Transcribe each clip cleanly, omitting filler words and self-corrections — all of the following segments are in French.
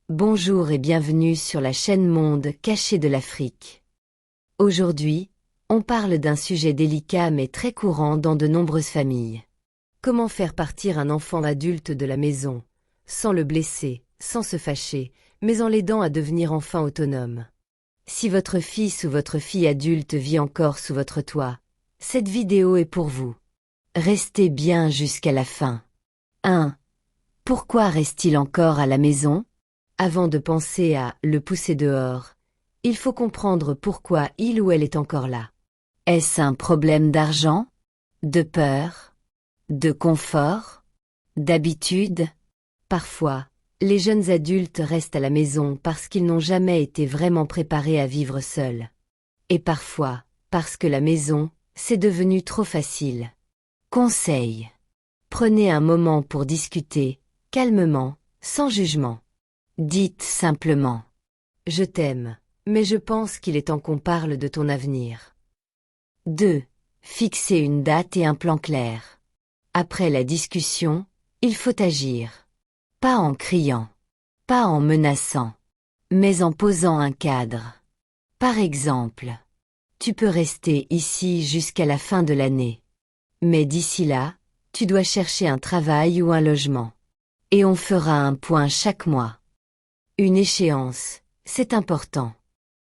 Bonjour et bienvenue sur la chaîne Monde caché de l'Afrique. Aujourd'hui, on parle d'un sujet délicat mais très courant dans de nombreuses familles. Comment faire partir un enfant adulte de la maison, sans le blesser, sans se fâcher, mais en l'aidant à devenir enfin autonome. Si votre fils ou votre fille adulte vit encore sous votre toit, cette vidéo est pour vous. Restez bien jusqu'à la fin. 1. Pourquoi reste-t-il encore à la maison ? Avant de penser à le pousser dehors, il faut comprendre pourquoi il ou elle est encore là. Est-ce un problème d'argent, de peur, de confort, d'habitude ? Parfois, les jeunes adultes restent à la maison parce qu'ils n'ont jamais été vraiment préparés à vivre seuls. Et parfois, parce que la maison, c'est devenu trop facile. Conseil. Prenez un moment pour discuter, calmement, sans jugement. Dites simplement « Je t'aime, mais je pense qu'il est temps qu'on parle de ton avenir. » 2. Fixez une date et un plan clair. Après la discussion, il faut agir. Pas en criant, pas en menaçant, mais en posant un cadre. Par exemple, tu peux rester ici jusqu'à la fin de l'année. Mais d'ici là, tu dois chercher un travail ou un logement. Et on fera un point chaque mois. Une échéance, c'est important.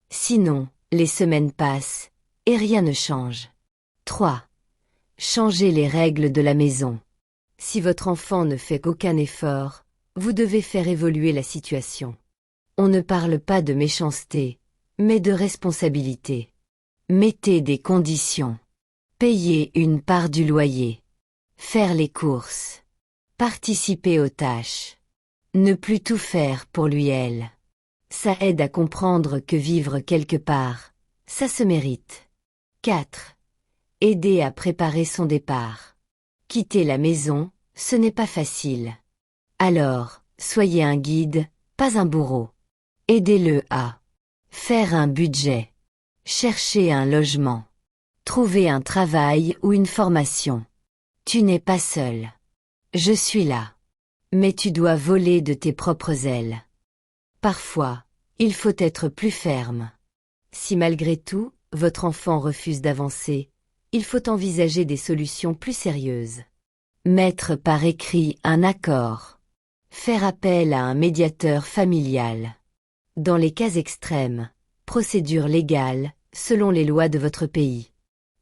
Sinon, les semaines passent, et rien ne change. 3. Changez les règles de la maison. Si votre enfant ne fait qu'aucun effort, vous devez faire évoluer la situation. On ne parle pas de méchanceté, mais de responsabilité. Mettez des conditions. Payer une part du loyer. Faire les courses. Participer aux tâches. Ne plus tout faire pour lui-elle. Ça aide à comprendre que vivre quelque part, ça se mérite. 4. Aider à préparer son départ. Quitter la maison, ce n'est pas facile. Alors, soyez un guide, pas un bourreau. Aidez-le à faire un budget, chercher un logement, trouver un travail ou une formation. Tu n'es pas seul. Je suis là. Mais tu dois voler de tes propres ailes. Parfois, il faut être plus ferme. Si malgré tout, votre enfant refuse d'avancer, il faut envisager des solutions plus sérieuses. Mettre par écrit un accord. Faire appel à un médiateur familial. Dans les cas extrêmes, procédure légale, selon les lois de votre pays.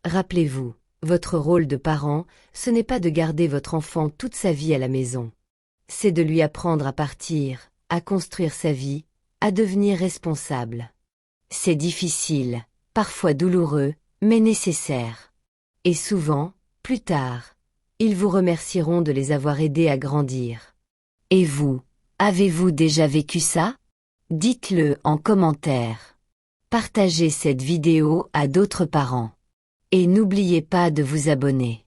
Rappelez-vous, votre rôle de parent, ce n'est pas de garder votre enfant toute sa vie à la maison. C'est de lui apprendre à partir, à construire sa vie, à devenir responsable. C'est difficile, parfois douloureux, mais nécessaire. Et souvent, plus tard, ils vous remercieront de les avoir aidés à grandir. Et vous, avez-vous déjà vécu ça ? Dites-le en commentaire. Partagez cette vidéo à d'autres parents. Et n'oubliez pas de vous abonner.